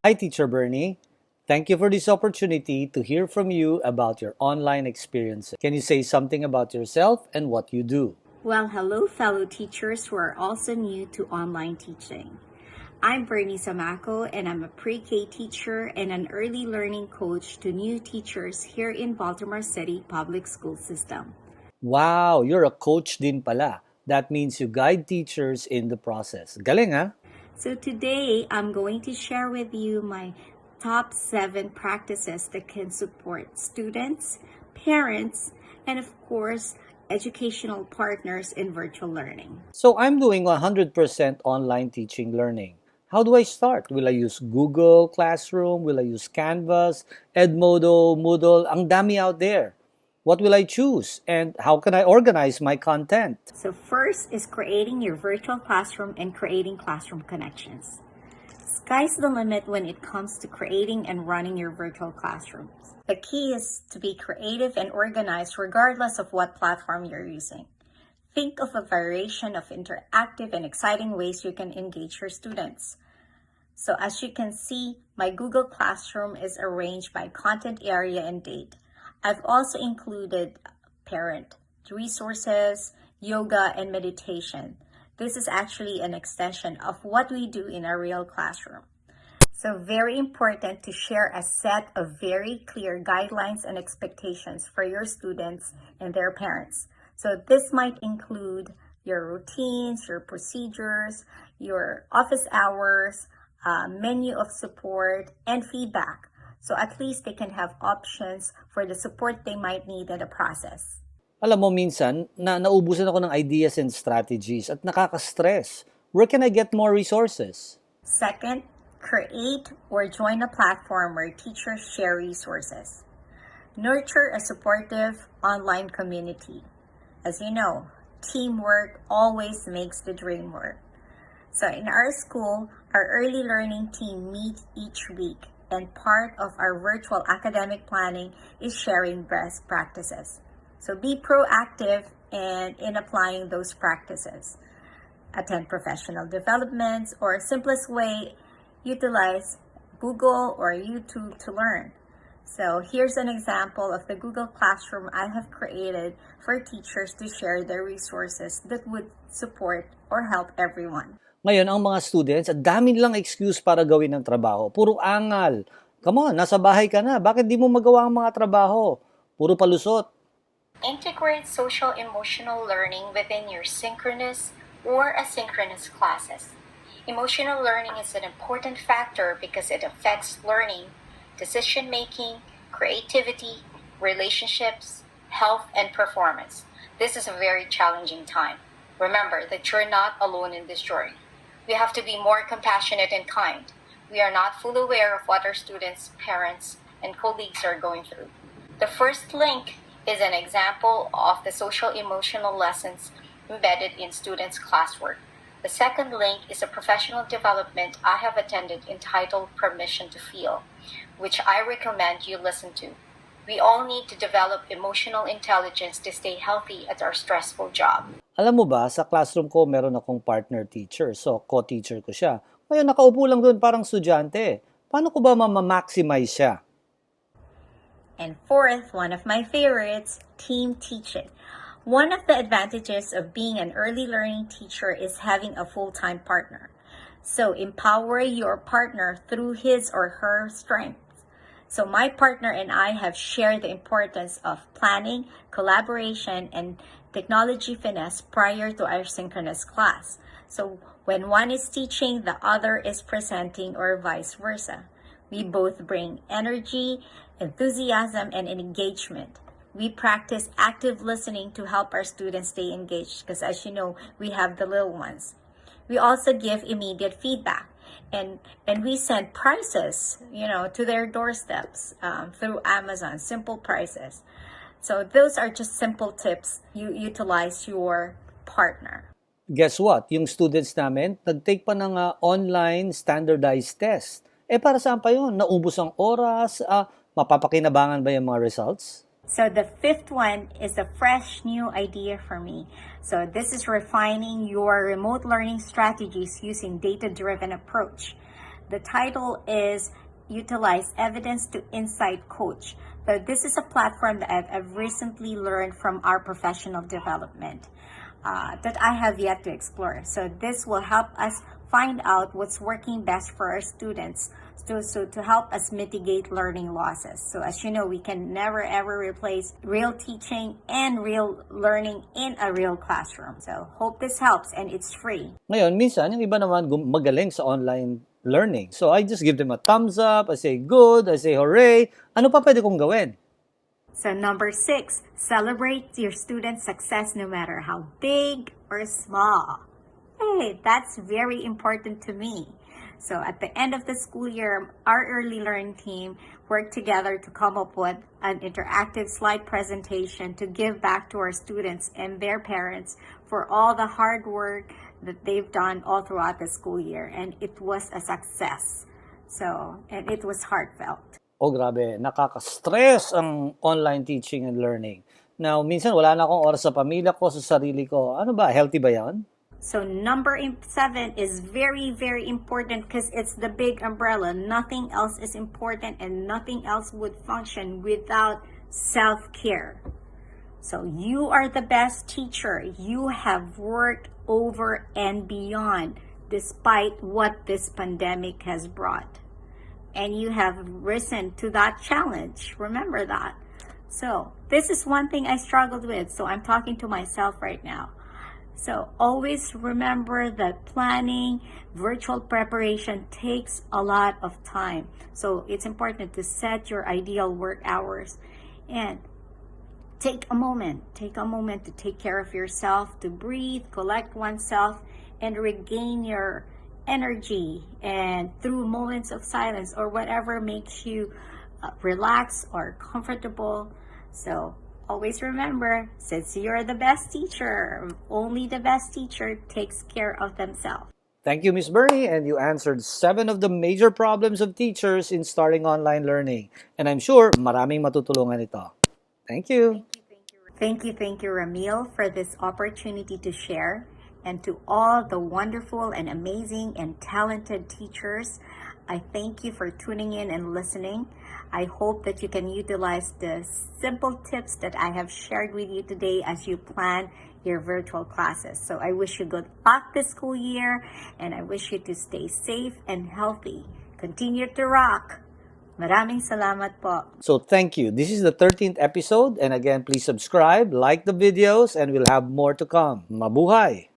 Hi, Teacher Bernie. Thank you for this opportunity to hear from you about your online experiences. Can you say something about yourself and what you do? Well, hello, fellow teachers who are also new to online teaching. I'm Bernie Samaco, and I'm a pre-K teacher and an early learning coach to new teachers here in Baltimore City Public School System. Wow, you're a coach din pala. That means you guide teachers in the process. Galing, ah? So today, I'm going to share with you my top 7 practices that can support students, parents, and of course, educational partners in virtual learning. So I'm doing 100% online teaching learning. How do I start? Will I use Google Classroom? Will I use Canvas, Edmodo, Moodle? Ang dami out there. What will I choose? And how can I organize my content? So first is creating your virtual classroom and creating classroom connections. Sky's the limit when it comes to creating and running your virtual classrooms. The key is to be creative and organized regardless of what platform you're using. Think of a variation of interactive and exciting ways you can engage your students. So as you can see, my Google Classroom is arranged by content area and date. I've also included parent resources, yoga, and meditation. This is actually an extension of what we do in a real classroom. So very important to share a set of very clear guidelines and expectations for your students and their parents. So this might include your routines, your procedures, your office hours, menu of support, and feedback. So at least they can have options for the support they might need in the process. Alam mo, minsan, naubusan ako ng ideas and strategies at nakaka-stress. Where can I get more resources? Second, create or join a platform where teachers share resources. Nurture a supportive online community. As you know, teamwork always makes the dream work. So in our school, our early learning team meets each week, and part of our virtual academic planning is sharing best practices. So be proactive in applying those practices. Attend professional developments, or simplest way, utilize Google or YouTube to learn. So here's an example of the Google Classroom I have created for teachers to share their resources that would support or help everyone. Ngayon, ang mga students, ang dami nilang excuse para gawin ng trabaho. Puro angal. Come on, nasa bahay ka na. Bakit di mo magawa ang mga trabaho? Puro palusot. Integrate social emotional learning within your synchronous or asynchronous classes. Emotional learning is an important factor because it affects learning, decision-making, creativity, relationships, health, and performance. This is a very challenging time. Remember that you're not alone in this journey. We have to be more compassionate and kind. We are not fully aware of what our students, parents, and colleagues are going through. The first link is an example of the social emotional lessons embedded in students' classwork. The second link is a professional development I have attended entitled Permission to Feel, which I recommend you listen to. We all need to develop emotional intelligence to stay healthy at our stressful job. Alam mo ba, sa classroom ko, meron akong partner teacher. So, co-teacher ko siya. Ngayon, nakaupo lang doon parang estudyante. Paano ko ba ma-maximize siya? And fourth, one of my favorites, team teaching. One of the advantages of being an early learning teacher is having a full-time partner. So empower your partner through his or her strengths. So my partner and I have shared the importance of planning, collaboration, and technology finesse prior to our synchronous class. So when one is teaching, the other is presenting, or vice versa. We both bring energy, enthusiasm, and engagement. We practice active listening to help our students stay engaged because, as you know, we have the little ones. We also give immediate feedback, and we send prizes, to their doorsteps through Amazon, simple prizes. So those are just simple tips. You utilize your partner. Guess what? Yung students namin, nag-take pa ng online standardized test. Para saan pa yun? Naubos ang oras? Mapapakinabangan ba yung mga results? So the fifth one is a fresh new idea for me. So this is refining your remote learning strategies using DataDriven Approach. The title is Utilize Evidence to Insight Coach. So this is a platform that I've recently learned from our professional development that I have yet to explore. So this will help us find out what's working best for our students to help us mitigate learning losses. So as you know, we can never ever replace real teaching and real learning in a real classroom. So hope this helps, and it's free. Ngayon, minsan, yung iba naman magaling sa online learning. So I just give them a thumbs up, I say good, I say hooray. Ano pa pwede kong gawin? So number 6, celebrate your students' success no matter how big or small. Hey, that's very important to me. So at the end of the school year, our early learning team worked together to come up with an interactive slide presentation to give back to our students and their parents for all the hard work that they've done all throughout the school year. And it was a success. And it was heartfelt. Oh, grabe. Nakaka-stress ang online teaching and learning. Now, minsan wala na akong oras sa pamilya ko, sa sarili ko. Ano ba? Healthy ba yan? So number 7 is very, very important because it's the big umbrella. Nothing else is important and nothing else would function without self-care. So you are the best teacher. You have worked over and beyond despite what this pandemic has brought. And you have risen to that challenge. Remember that. So this is one thing I struggled with. So I'm talking to myself right now. So always remember that planning, virtual preparation takes a lot of time. So it's important to set your ideal work hours and take a moment to take care of yourself, to breathe, collect oneself, and regain your energy, and through moments of silence or whatever makes you relax or comfortable. So always remember, since you're the best teacher, only the best teacher takes care of themselves. Thank you, Miss Bernie, and you answered 7 of the major problems of teachers in starting online learning. And I'm sure maraming matutulungan ito. Thank you. Thank you, Ramil, for this opportunity to share. And to all the wonderful and amazing and talented teachers, I thank you for tuning in and listening. I hope that you can utilize the simple tips that I have shared with you today as you plan your virtual classes. So I wish you good luck this school year, and I wish you to stay safe and healthy. Continue to rock. Maraming salamat po. So thank you. This is the 13th episode, and again, please subscribe, like the videos, and we'll have more to come. Mabuhay!